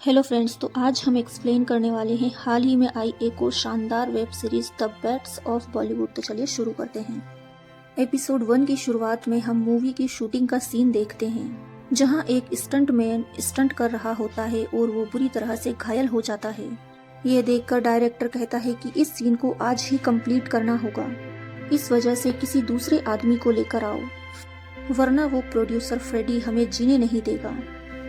Hello friends, तो आज हम एक्सप्लेन करने वाले हैं हाल ही में आई एक और शानदार web series the bets of Bollywood. तो चलिए शुरू करते हैं। एपिसोड 1 की शुरुआत में हम मूवी की शूटिंग का सीन देखते हैं, जहां एक स्टंट मैन स्टंट कर रहा होता है और वो बुरी तरह से घायल हो जाता है। ये देखकर डायरेक्टर कहता है कि इस सीन को आज ही कंप्लीट करना होगा, इस वजह से किसी दूसरे आदमी को लेकर आओ, वरना वो प्रोड्यूसर फ्रेडी हमें जीने नहीं देगा।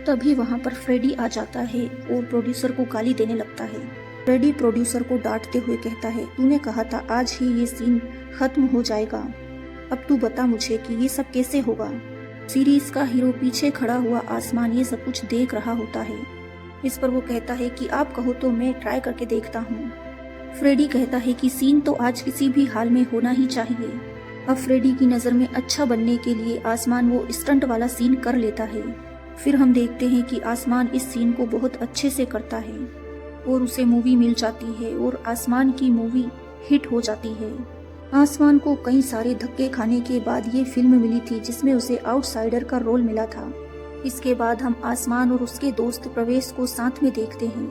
तभी वहाँ पर फ्रेडी आ जाता है और प्रोड्यूसर को गाली देने लगता है। फ्रेडी प्रोड्यूसर को डांटते हुए कहता है, तूने कहा था आज ही ये सीन खत्म हो जाएगा, अब तू बता मुझे कि ये सब कैसे होगा। सीरीज का हीरो पीछे खड़ा हुआ आसमान ये सब कुछ देख रहा होता है। इस पर वो कहता है कि आप कहो तो मैं ट्राई करके देखता हूँ। फ्रेडी कहता है कि सीन तो आज किसी भी हाल में होना ही चाहिए। अब फ्रेडी की नज़र में अच्छा बनने के लिए आसमान वो स्टंट वाला सीन कर लेता है। फिर हम देखते हैं कि आसमान इस सीन को बहुत अच्छे से करता है और उसे मूवी मिल जाती है और आसमान की मूवी हिट हो जाती है। आसमान को कई सारे धक्के खाने के बाद ये फिल्म मिली थी जिसमें उसे आउटसाइडर का रोल मिला था। इसके बाद हम आसमान और उसके दोस्त प्रवेश को साथ में देखते हैं,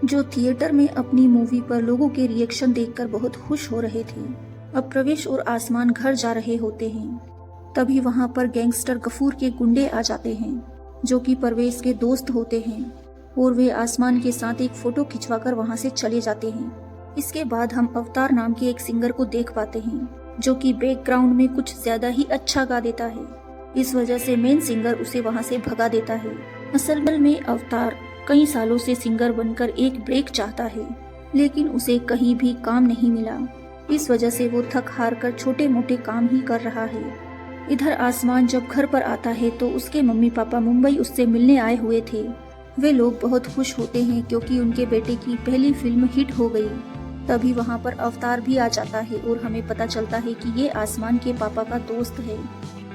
जो थिएटर में अपनी मूवी पर लोगों के रिएक्शन देखकर बहुत खुश हो रहे थे। अब प्रवेश और आसमान घर जा रहे होते हैं। तभी वहाँ पर गैंगस्टर गफूर के गुंडे आ जाते हैं, जो कि परवेश के दोस्त होते हैं, और वे आसमान के साथ एक फोटो खिंचवाकर वहां से चले जाते हैं। इसके बाद हम अवतार नाम के एक सिंगर को देख पाते हैं, जो कि बैकग्राउंड में कुछ ज्यादा ही अच्छा गा देता है। इस वजह से मेन सिंगर उसे वहां से भगा देता है। असल में अवतार कई सालों से सिंगर बनकर एक ब्रेक चाहता है, लेकिन उसे कहीं भी काम नहीं मिला। इस वजह से वो थक हार कर छोटे मोटे काम ही कर रहा है। इधर आसमान जब घर पर आता है तो उसके मम्मी पापा मुंबई उससे मिलने आए हुए थे। वे लोग बहुत खुश होते हैं क्योंकि उनके बेटे की पहली फिल्म हिट हो गई। तभी वहाँ पर अवतार भी आ जाता है और हमें पता चलता है कि ये आसमान के पापा का दोस्त है।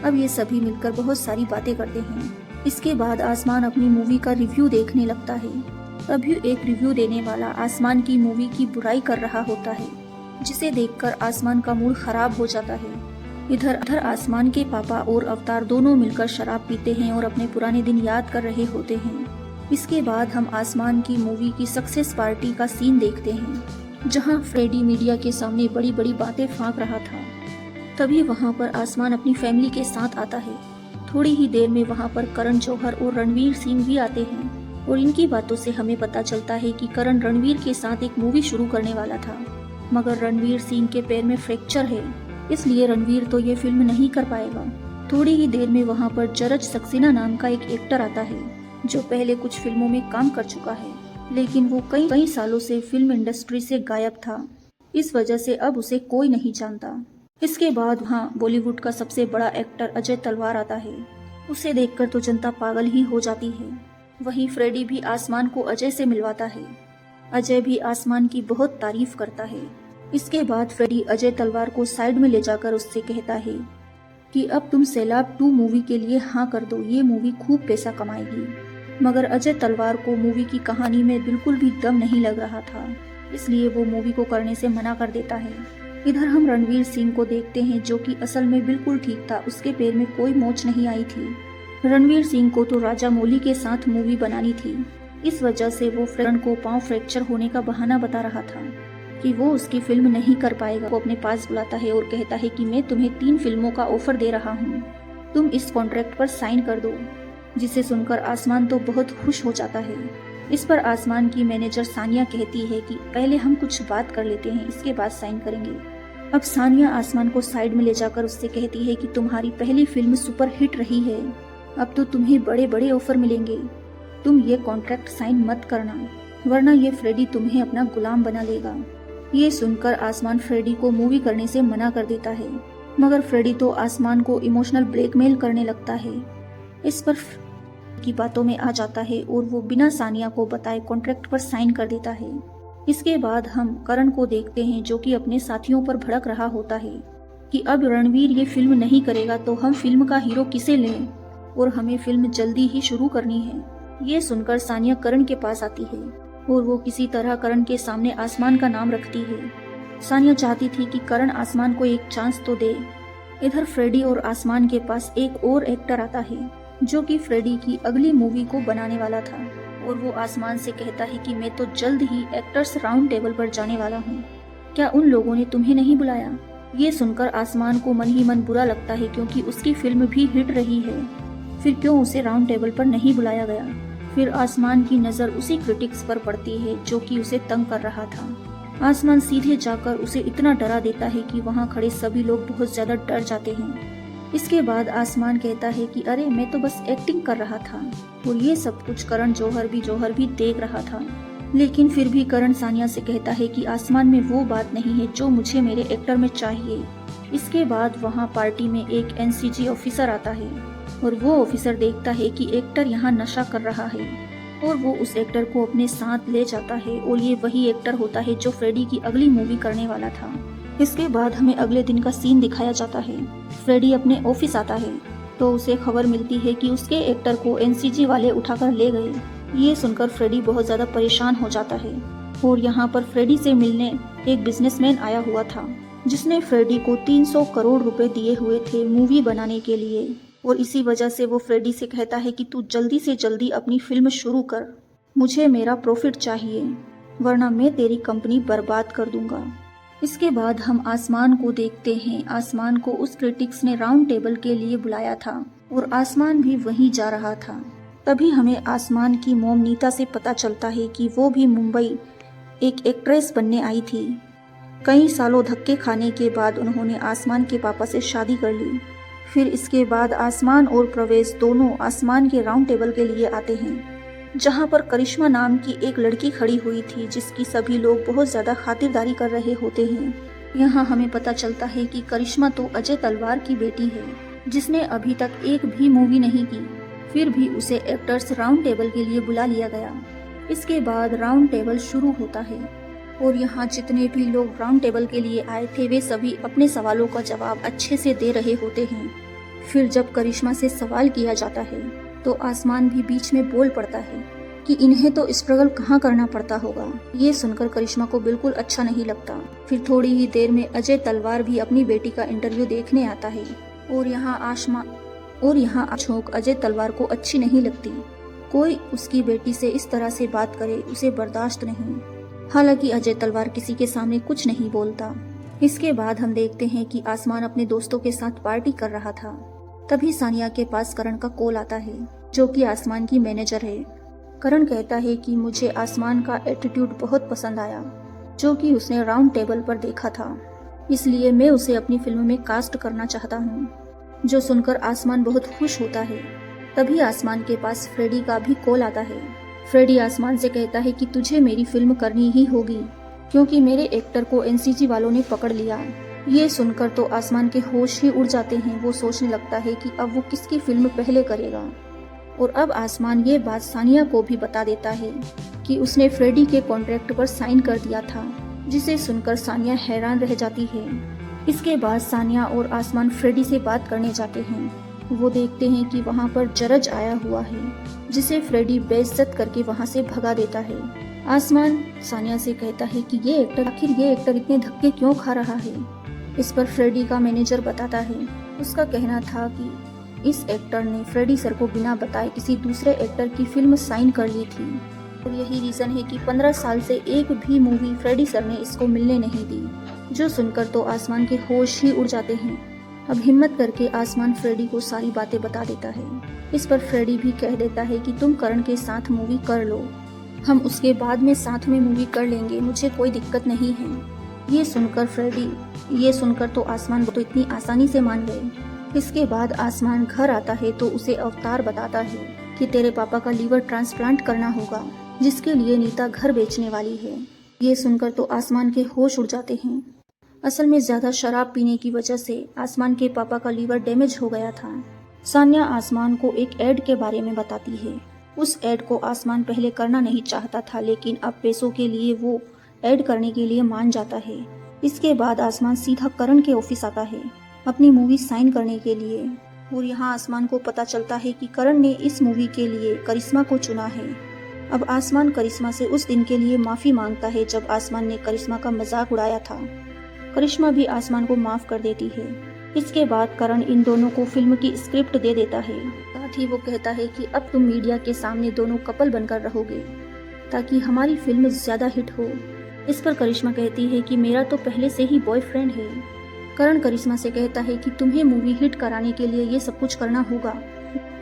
अब ये सभी मिलकर बहुत सारी बातें करते हैं। इसके बाद आसमान अपनी मूवी का रिव्यू देखने लगता है। तभी एक रिव्यू देने वाला आसमान की मूवी की बुराई कर रहा होता है, जिसे देखकर आसमान का मूड खराब हो जाता है। इधर आसमान के पापा और अवतार दोनों मिलकर शराब पीते हैं और अपने पुराने दिन याद कर रहे होते हैं। इसके बाद हम आसमान की मूवी की सक्सेस पार्टी का सीन देखते हैं, जहां फ्रेडी मीडिया के सामने बड़ी बड़ी बातें फांक रहा था। तभी वहां पर आसमान अपनी फैमिली के साथ आता है। थोड़ी ही देर में वहां पर करण जौहर और रणवीर सिंह भी आते हैं और इनकी बातों से हमें पता चलता है कि करण रणवीर के साथ एक मूवी शुरू करने वाला था, मगर रणवीर सिंह के पैर में फ्रैक्चर है, इसलिए रणवीर तो ये फिल्म नहीं कर पाएगा। थोड़ी ही देर में वहाँ पर जरज सक्सेना नाम का एक एक्टर आता है, जो पहले कुछ फिल्मों में काम कर चुका है, लेकिन वो कई सालों से फिल्म इंडस्ट्री से गायब था। इस वजह से अब उसे कोई नहीं जानता। इसके बाद वहाँ बॉलीवुड का सबसे बड़ा एक्टर अजय तलवार आता है। उसे देखकर तो जनता पागल ही हो जाती है। वहीं फ्रेडी भी आसमान को अजय से मिलवाता है। अजय भी आसमान की बहुत तारीफ करता है। इसके बाद फ्रेडी अजय तलवार को साइड में ले जाकर उससे कहता है कि अब तुम सैलाब 2 मूवी के लिए हाँ कर दो, ये मूवी खूब पैसा कमाएगी। मगर अजय तलवार को मूवी की कहानी में बिल्कुल भी दम नहीं लग रहा था, इसलिए वो मूवी को करने से मना कर देता है। इधर हम रणवीर सिंह को देखते हैं, जो कि असल में बिल्कुल ठीक था, उसके पैर में कोई मोच नहीं आई थी। रणवीर सिंह को तो राजा मौली के साथ मूवी बनानी थी, इस वजह से वो फ्रेंड को पाँव फ्रैक्चर होने का बहाना बता रहा था कि वो उसकी फिल्म नहीं कर पाएगा। वो अपने पास बुलाता है और कहता है कि मैं तुम्हें 3 फिल्मों का ऑफर दे रहा हूँ, तुम इस कॉन्ट्रैक्ट पर साइन कर दो। जिसे सुनकर आसमान तो बहुत खुश हो जाता है। इस पर आसमान की मैनेजर सानिया कहती है कि पहले हम कुछ बात कर लेते हैं, इसके बाद साइन करेंगे। अब सानिया आसमान को साइड में ले जाकर उससे कहती है कि तुम्हारी पहली फिल्म सुपर हिट रही है, अब तो तुम्हें बड़े बड़े ऑफर मिलेंगे, तुम ये कॉन्ट्रैक्ट साइन मत करना, वरना ये फ्रेडी तुम्हें अपना गुलाम बना लेगा। ये सुनकर आसमान फ्रेडी को मूवी करने से मना कर देता है, मगर फ्रेडी तो आसमान को इमोशनल ब्लैकमेल करने लगता है। इस पर की बातों में आ जाता है और वो बिना सानिया को बताए कॉन्ट्रैक्ट पर साइन कर देता है। इसके बाद हम करण को देखते हैं, जो कि अपने साथियों पर भड़क रहा होता है कि अब रणवीर ये फिल्म नहीं करेगा तो हम फिल्म का हीरो किसे लें, और हमें फिल्म जल्दी ही शुरू करनी है। ये सुनकर सानिया करण के पास आती है और वो किसी तरह करण के सामने आसमान का नाम रखती है। सानिया चाहती थी कि करण आसमान को एक चांस तो दे। इधर फ्रेडी और आसमान के पास एक और एक्टर आता है, जो कि फ्रेडी की अगली मूवी को बनाने वाला था और वो आसमान से कहता है कि मैं तो जल्द ही एक्टर्स राउंड टेबल पर जाने वाला हूँ। क्या उन लोगों ने तुम्हें नहीं बुलाया? ये सुनकर आसमान को मन ही मन बुरा लगता है क्योंकि उसकी फिल्म भी हिट रही है। फिर क्यों उसे राउंड टेबल पर नहीं बुलाया गया? फिर आसमान की नज़र उसी क्रिटिक्स पर पड़ती है जो कि उसे तंग कर रहा था। आसमान सीधे जाकर उसे इतना डरा देता है कि वहाँ खड़े सभी लोग बहुत ज्यादा डर जाते हैं। इसके बाद आसमान कहता है कि अरे मैं तो बस एक्टिंग कर रहा था। और ये सब कुछ करण जौहर भी देख रहा था। लेकिन फिर भी करण सानिया से कहता है कि आसमान में वो बात नहीं है जो मुझे मेरे एक्टर में चाहिए। इसके बाद वहाँ पार्टी में एक एनसीजी ऑफिसर आता है और वो ऑफिसर देखता है कि एक्टर यहाँ नशा कर रहा है और वो उस एक्टर को अपने साथ ले जाता है और ये वही एक्टर होता है जो फ्रेडी की अगली मूवी करने वाला था। इसके बाद हमें अगले दिन का सीन दिखाया जाता है। फ्रेडी अपने ऑफिस आता है तो उसे खबर मिलती है कि उसके एक्टर को एनसीजी वाले उठाकर ले गए। ये सुनकर फ्रेडी बहुत ज्यादा परेशान हो जाता है और यहाँ पर फ्रेडी से मिलने एक बिजनेसमैन आया हुआ था जिसने फ्रेडी को 300 करोड़ रुपए दिए हुए थे मूवी बनाने के लिए। और इसी वजह से वो फ्रेडी से कहता है कि तू जल्दी से जल्दी अपनी फिल्म शुरू कर, मुझे मेरा प्रॉफिट चाहिए वरना मैं तेरी कंपनी बर्बाद कर दूंगा। इसके बाद हम आसमान को देखते हैं। आसमान को उस क्रिटिक्स ने राउंड टेबल के लिए बुलाया था और आसमान भी वहीं जा रहा था। तभी हमें आसमान की मॉम नीता से पता चलता है कि वो भी मुंबई एक एक्ट्रेस बनने आई थी। कई सालों धक्के खाने के बाद उन्होंने आसमान के पापा से शादी कर ली। फिर इसके बाद आसमान और प्रवेश दोनों आसमान के राउंड टेबल के लिए आते हैं जहां पर करिश्मा नाम की एक लड़की खड़ी हुई थी जिसकी सभी लोग बहुत ज्यादा खातिरदारी कर रहे होते हैं। यहाँ हमें पता चलता है कि करिश्मा तो अजय तलवार की बेटी है जिसने अभी तक एक भी मूवी नहीं की। फिर भी उसे एक्टर्स राउंड टेबल के लिए बुला लिया गया। इसके बाद राउंड टेबल शुरू होता है और यहाँ जितने भी लोग राउंड टेबल के लिए आए थे वे सभी अपने सवालों का जवाब अच्छे से दे रहे होते हैं। फिर जब करिश्मा से सवाल किया जाता है तो आसमान भी बीच में बोल पड़ता है कि इन्हें तो स्ट्रगल कहाँ करना पड़ता होगा। ये सुनकर करिश्मा को बिल्कुल अच्छा नहीं लगता। फिर थोड़ी ही देर में अजय तलवार भी अपनी बेटी का इंटरव्यू देखने आता है और यहाँ अशोक अजय तलवार को अच्छी नहीं लगती। कोई उसकी बेटी से इस तरह से बात करे उसे बर्दाश्त नहीं। हालांकि अजय तलवार किसी के सामने कुछ नहीं बोलता। इसके बाद हम देखते हैं कि आसमान अपने दोस्तों के साथ पार्टी कर रहा था। तभी सानिया के पास करण का कॉल आता है जो कि आसमान की मैनेजर है। करण कहता है कि मुझे आसमान का एटीट्यूड बहुत पसंद आया जो कि उसने राउंड टेबल पर देखा था, इसलिए मैं उसे अपनी फिल्म में कास्ट करना चाहता हूँ। जो सुनकर आसमान बहुत खुश होता है। तभी आसमान के पास फ्रेडी का भी कॉल आता है। फ्रेडी आसमान से कहता है कि तुझे मेरी फिल्म करनी ही होगी क्योंकि मेरे एक्टर को एनसीजी वालों ने पकड़ लिया। ये सुनकर तो आसमान के होश ही उड़ जाते हैं। वो सोचने लगता है कि अब वो किसकी फिल्म पहले करेगा। और अब आसमान ये बात सानिया को भी बता देता है कि उसने फ्रेडी के कॉन्ट्रैक्ट पर साइन कर दिया था, जिसे सुनकर सानिया हैरान रह जाती है। इसके बाद सानिया और आसमान फ्रेडी से बात करने जाते हैं। वो देखते हैं कि वहाँ पर जरज आया हुआ है जिसे फ्रेडी बेइज्जत करके वहाँ से भगा देता है। आसमान सानिया से कहता है कि ये एक्टर इतने धक्के क्यों खा रहा है। इस पर फ्रेडी का मैनेजर बताता है उसका कहना था कि इस एक्टर ने फ्रेडी सर को बिना बताए किसी दूसरे एक्टर की फिल्म साइन कर ली थी और यही रीजन है कि 15 साल से एक भी मूवी फ्रेडी सर ने इसको मिलने नहीं दी। जो सुनकर तो आसमान के होश ही उड़ जाते हैं। अब हिम्मत करके आसमान फ्रेडी को सारी बातें बता देता है। इस पर फ्रेडी भी कह देता है कि तुम करण के साथ मूवी कर लो, हम उसके बाद में साथ में मूवी कर लेंगे, मुझे कोई दिक्कत नहीं है। ये सुनकर तो आसमान तो इतनी आसानी से मान गए। इसके बाद आसमान घर आता है तो उसे अवतार बताता है कि तेरे पापा का लीवर ट्रांसप्लांट करना होगा जिसके लिए नीता घर बेचने वाली है। ये सुनकर तो आसमान के होश उड़ जाते हैं। असल में ज्यादा शराब पीने की वजह से आसमान के पापा का लीवर डैमेज हो गया था। सानिया आसमान को एक एड के बारे में बताती है। उस एड को आसमान पहले करना नहीं चाहता था लेकिन अब पैसों के लिए वो ऐड करने के लिए मान जाता है। इसके बाद आसमान सीधा करण के ऑफिस आता है अपनी मूवी साइन करने के लिए और यहाँ आसमान को पता चलता है कि करण ने इस मूवी के लिए करिश्मा को चुना है। अब आसमान करिश्मा से उस दिन के लिए माफी मांगता है जब आसमान ने करिश्मा का मजाक उड़ाया था। करिश्मा भी आसमान को माफ कर देती है। इसके बाद करण इन दोनों को फिल्म की स्क्रिप्ट दे देता है। साथ ही वो कहता है कि अब तुम मीडिया के सामने दोनों कपल बनकर रहोगे ताकि हमारी फिल्म ज़्यादा हिट हो। इस पर करिश्मा कहती है कि मेरा तो पहले से ही बॉयफ्रेंड है। करण करिश्मा से कहता है कि तुम्हें मूवी हिट कराने के लिए ये सब कुछ करना होगा।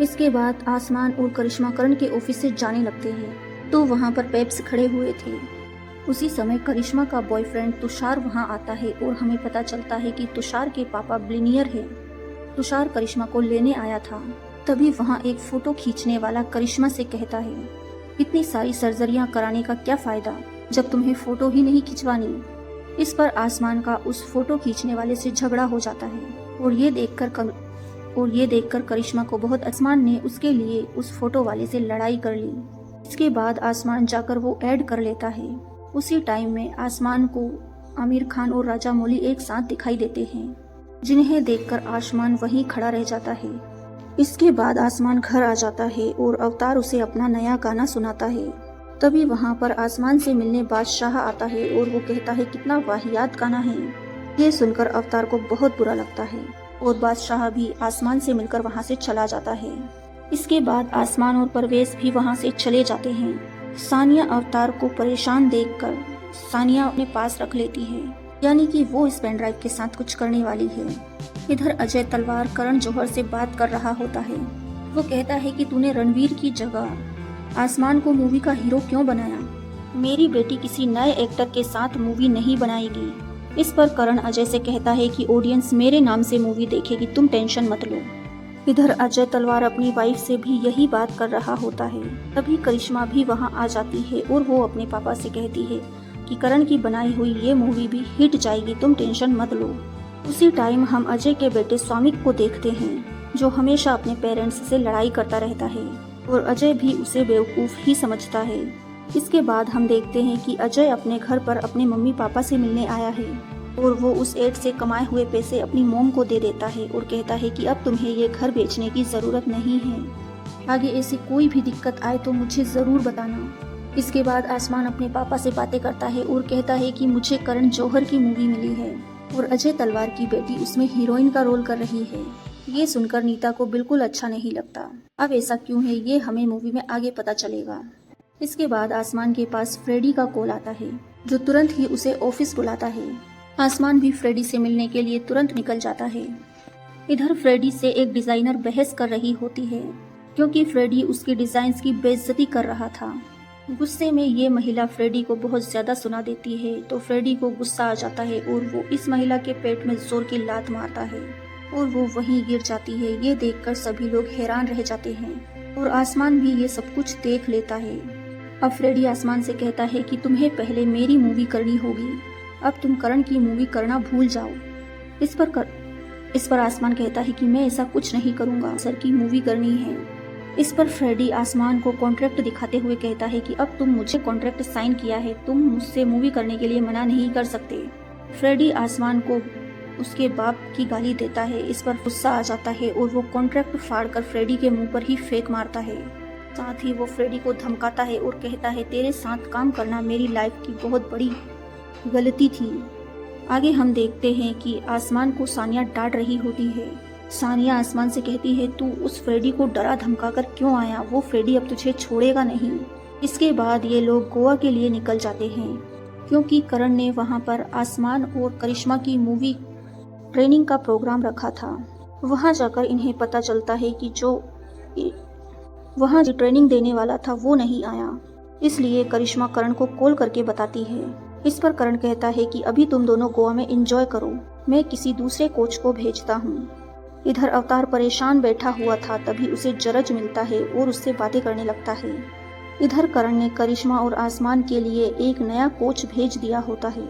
इसके बाद आसमान और करिश्मा करण के ऑफिस से जाने लगते हैं तो वहाँ पर पेप्स खड़े हुए थे। उसी समय करिश्मा का बॉयफ्रेंड तुषार वहाँ आता है और हमें पता चलता है कि तुषार के पापा बिलियनियर है। तुषार करिश्मा को लेने आया था। तभी वहाँ एक फोटो खींचने वाला करिश्मा से कहता है, इतनी सारी सर्जरियां कराने का क्या फायदा जब तुम्हें फोटो ही नहीं खिंचवानी। इस पर आसमान का उस फोटो खींचने वाले से झगड़ा हो जाता है और ये देखकर करिश्मा को बहुत आसमान ने उसके लिए उस फोटो वाले से लड़ाई कर ली। इसके बाद आसमान जाकर वो ऐड कर लेता है। उसी टाइम में आसमान को आमिर खान और राजा मौली एक साथ दिखाई देते हैं, जिन्हें देखकर आसमान वहीं खड़ा रह जाता है। इसके बाद आसमान घर आ जाता है और अवतार उसे अपना नया गाना सुनाता है। तभी वहाँ पर आसमान से मिलने बादशाह आता है और वो कहता है कितना वाहियात गाना है। ये सुनकर अवतार को बहुत बुरा लगता है और बादशाह भी आसमान से मिलकर वहाँ से चला जाता है। इसके बाद आसमान और परवेश भी वहाँ से चले जाते हैं। सानिया अवतार को परेशान देखकर सानिया अपने पास रख लेती है, यानी कि वो इस पेन ड्राइव के साथ कुछ करने वाली है। इधर अजय तलवार करण जौहर से बात कर रहा होता है। वो कहता है कि तूने रणवीर की जगह आसमान को मूवी का हीरो क्यों बनाया। मेरी बेटी किसी नए एक्टर के साथ मूवी नहीं बनाएगी। इस पर करण अजय से कहता है कि ऑडियंस मेरे नाम से मूवी देखेगी, तुम टेंशन मत लो। इधर अजय तलवार अपनी वाइफ से भी यही बात कर रहा होता है। तभी करिश्मा भी वहाँ आ जाती है और वो अपने पापा से कहती है कि करण की बनाई हुई ये मूवी भी हिट जाएगी, तुम टेंशन मत लो। उसी टाइम हम अजय के बेटे स्वामिक को देखते हैं, जो हमेशा अपने पेरेंट्स से लड़ाई करता रहता है और अजय भी उसे बेवकूफ़ ही समझता है। इसके बाद हम देखते हैं कि अजय अपने घर पर अपने मम्मी पापा से मिलने आया है और वो उस एड से कमाए हुए पैसे अपनी मोम को दे देता है और कहता है कि अब तुम्हें ये घर बेचने की ज़रूरत नहीं है। आगे ऐसी कोई भी दिक्कत आए तो मुझे ज़रूर बताना। इसके बाद आसमान अपने पापा से बातें करता है और कहता है कि मुझे करण जौहर की मूवी मिली है और अजय तलवार की बेटी उसमें हीरोइन का रोल कर रही है। ये सुनकर नीता को बिल्कुल अच्छा नहीं लगता। अब ऐसा क्यों है ये हमें मूवी में आगे पता चलेगा। इसके बाद आसमान के पास फ्रेडी का कॉल आता है, जो तुरंत ही उसे ऑफिस बुलाता है। आसमान भी फ्रेडी से मिलने के लिए तुरंत निकल जाता है। इधर फ्रेडी से एक डिजाइनर बहस कर रही होती है, क्योंकि फ्रेडी उसके डिजाइन्स की बेइज्जती कर रहा था। गुस्से में ये महिला फ्रेडी को बहुत ज्यादा सुना देती है, तो फ्रेडी को गुस्सा आ जाता है और वो इस महिला के पेट में जोर की लात मारता है और वो वहीं गिर जाती है। ये देखकर सभी लोग हैरान रह जाते हैं और आसमान भी ये सब कुछ देख लेता है। अब फ्रेडी आसमान से कहता है कि तुम्हें पहले मेरी मूवी करनी होगी, अब तुम करण की मूवी करना भूल जाओ। इस पर आसमान कहता है कि मैं ऐसा कुछ नहीं करूँगा, सर की मूवी करनी है। इस पर फ्रेडी आसमान को कॉन्ट्रैक्ट दिखाते हुए कहता है कि अब तुम मुझे कॉन्ट्रैक्ट साइन किया है, तुम मुझसे मूवी करने के लिए मना नहीं कर सकते। फ्रेडी आसमान को उसके बाप की गाली देता है। इस पर गुस्सा आ जाता है और वो कॉन्ट्रैक्ट फाड़कर फ्रेडी के मुंह पर ही फेंक मारता है। साथ ही वो फ्रेडी को धमकाता है और कहता है तेरे साथ काम करना मेरी लाइफ की बहुत बड़ी गलती थी। आगे हम देखते हैं कि आसमान को सानिया डांट रही होती है। सानिया आसमान से कहती है तू उस फ्रेडी को डरा धमका कर क्यों आया, वो फ्रेडी अब तुझे छोड़ेगा नहीं। इसके बाद ये लोग गोवा के लिए निकल जाते हैं, क्योंकि करण ने वहाँ पर आसमान और करिश्मा की मूवी ट्रेनिंग का प्रोग्राम रखा था। वहाँ जाकर इन्हें पता चलता है कि जो वहाँ ट्रेनिंग देने वाला था वो नहीं आया, इसलिए करिश्मा करण को कॉल करके बताती है। इस पर करण कहता है कि अभी तुम दोनों गोवा में एंजॉय करो, मैं किसी दूसरे कोच को भेजता हूँ। इधर अवतार परेशान बैठा हुआ था, तभी उसे जरज मिलता है और उससे बातें करने लगता है। इधर करण ने करिश्मा और आसमान के लिए एक नया कोच भेज दिया होता है,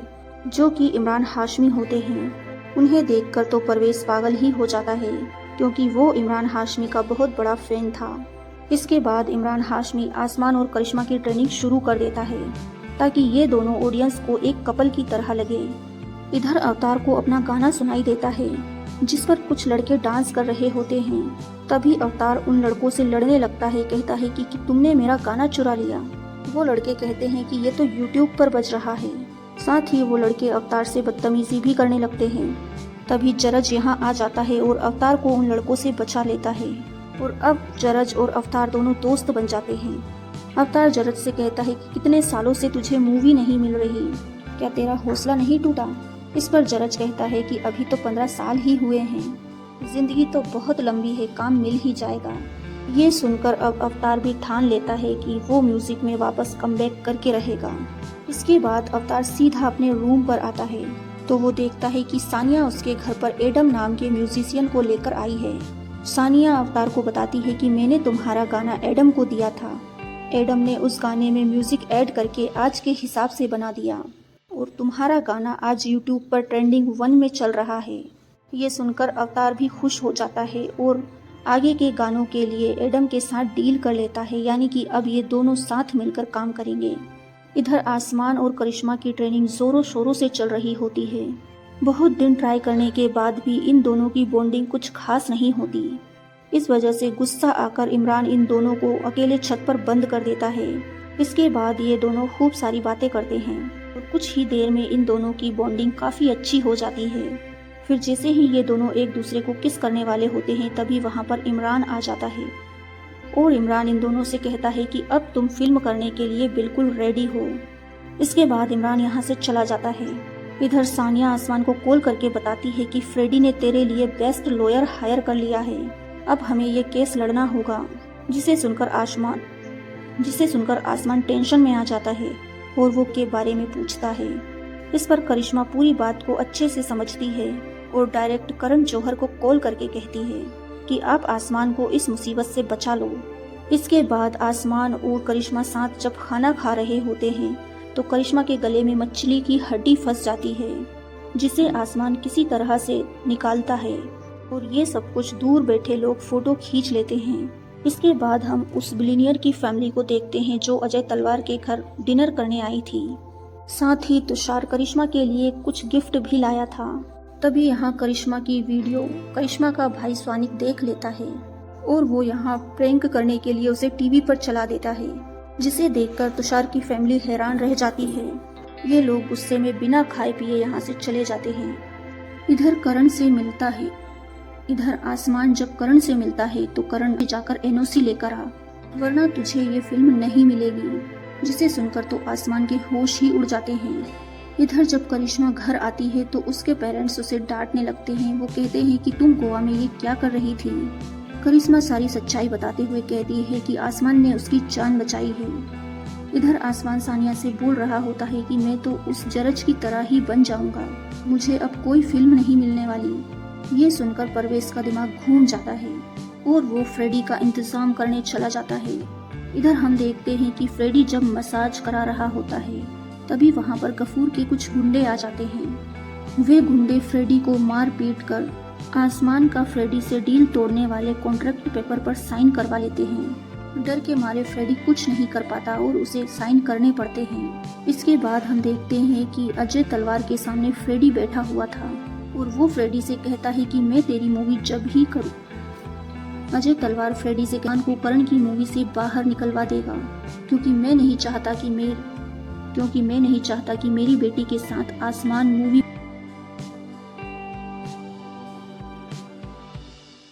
जो कि इमरान हाशमी होते हैं। उन्हें देखकर तो परवेश पागल ही हो जाता है, क्योंकि वो इमरान हाशमी का बहुत बड़ा फैन था। इसके बाद इमरान हाशमी आसमान और करिश्मा की ट्रेनिंग शुरू कर देता है, ताकि ये दोनों ऑडियंस को एक कपल की तरह लगे। इधर अवतार को अपना गाना सुनाई देता है, जिस पर कुछ लड़के डांस कर रहे होते हैं। तभी अवतार उन लड़कों से लड़ने लगता है, कहता है कि तुमने मेरा गाना चुरा लिया। वो लड़के कहते हैं कि ये तो YouTube पर बज रहा है। साथ ही वो लड़के अवतार से बदतमीजी भी करने लगते हैं। तभी जरज यहाँ आ जाता है और अवतार को उन लड़कों से बचा लेता है। और अब जरज और अवतार दोनों दोस्त बन जाते हैं। अवतार जरज से कहता है कि कितने सालों से तुझे मूवी नहीं मिल रही, क्या तेरा हौसला नहीं टूटा? इस पर जरज कहता है कि अभी तो 15 साल ही हुए हैं, जिंदगी तो बहुत लंबी है, काम मिल ही जाएगा। ये सुनकर अब अवतार भी ठान लेता है कि वो म्यूजिक में वापस कमबैक करके रहेगा। इसके बाद अवतार सीधा अपने रूम पर आता है तो वो देखता है कि सानिया उसके घर पर एडम नाम के म्यूजिशियन को लेकर आई है। सानिया अवतार को बताती है कि मैंने तुम्हारा गाना एडम को दिया था, एडम ने उस गाने में म्यूजिक ऐड करके आज के हिसाब से बना दिया और तुम्हारा गाना आज यूट्यूब पर ट्रेंडिंग 1 में चल रहा है। ये सुनकर अवतार भी खुश हो जाता है और आगे के गानों के लिए एडम के साथ डील कर लेता है, यानी कि अब ये दोनों साथ मिलकर काम करेंगे। इधर आसमान और करिश्मा की ट्रेनिंग जोरों शोरों से चल रही होती है। बहुत दिन ट्राई करने के बाद भी इन दोनों की बॉन्डिंग कुछ खास नहीं होती। इस वजह से गुस्सा आकर इमरान इन दोनों को अकेले छत पर बंद कर देता है। इसके बाद ये दोनों खूब सारी बातें करते हैं और कुछ ही देर में इन दोनों की बॉन्डिंग काफ़ी अच्छी हो जाती है। फिर जैसे ही ये दोनों एक दूसरे को किस करने वाले होते हैं तभी वहाँ पर इमरान आ जाता है और इमरान इन दोनों से कहता है कि अब तुम फिल्म करने के लिए बिल्कुल रेडी हो। इसके बाद इमरान यहाँ से चला जाता है। इधर सानिया आसमान को कॉल करके बताती है कि फ्रेडी ने तेरे लिए बेस्ट लॉयर हायर कर लिया है, अब हमें ये केस लड़ना होगा। जिसे सुनकर आसमान टेंशन में आ जाता है और वो के बारे में पूछता है। इस पर करिश्मा पूरी बात को अच्छे से समझती है और डायरेक्ट करण जौहर को कॉल करके कहती है कि आप आसमान को इस मुसीबत से बचा लो। इसके बाद आसमान और करिश्मा साथ जब खाना खा रहे होते हैं तो करिश्मा के गले में मछली की हड्डी फंस जाती है, जिसे आसमान किसी तरह से निकालता है और ये सब कुछ दूर बैठे लोग फोटो खींच लेते हैं। इसके बाद हम उस बिलियनियर की फैमिली को देखते हैं जो अजय तलवार के घर डिनर करने आई थी। साथ ही तुषार करिश्मा के लिए कुछ गिफ्ट भी लाया था। तभी यहाँ करिश्मा की वीडियो करिश्मा का भाई स्वानिक देख लेता है और वो यहाँ प्रैंक करने के लिए उसे टीवी पर चला देता है, जिसे देखकर तुषार की फैमिली हैरान रह जाती है। ये लोग गुस्से में बिना खाए पिए यहाँ से चले जाते हैं। इधर आसमान जब करण से मिलता है तो करण जाकर एनओसी लेकर आ, वरना तुझे ये फिल्म नहीं मिलेगी। जिसे सुनकर तो आसमान के होश ही उड़ जाते हैं। इधर जब करिश्मा घर आती है तो उसके पेरेंट्स उसे डांटने लगते हैं। वो कहते हैं कि तुम गोवा में ये क्या कर रही थी। करिश्मा सारी सच्चाई बताते हुए कहती है कि आसमान ने उसकी जान बचाई है। इधर आसमान सानिया से बोल रहा होता है कि मैं तो उस जरज की तरह ही बन जाऊंगा, मुझे अब कोई फिल्म नहीं मिलने वाली। ये सुनकर परवेज का दिमाग घूम जाता है और वो फ्रेडी का इंतजाम करने चला जाता है। इधर हम देखते हैं कि फ्रेडी जब मसाज करा रहा होता है तभी वहाँ पर गफूर के कुछ गुंडे आ जाते हैं। वे गुंडे फ्रेडी को मार पीट कर आसमान का फ्रेडी से डील तोड़ने वाले कॉन्ट्रैक्ट पेपर पर साइन करवा लेते हैं। डर के मारे फ्रेडी कुछ नहीं कर पाता और उसे साइन करने पड़ते हैं। इसके बाद हम देखते हैं कि अजय तलवार के सामने फ्रेडी बैठा हुआ था और वो फ्रेडी से कहता है कि मैं तेरी मूवी जब ही करूँ। अजय तलवार फ्रेडी से कान को करण की मूवी से बाहर निकलवा देगा, क्योंकि मैं नहीं चाहता कि मेरी बेटी के साथ आसमान मूवी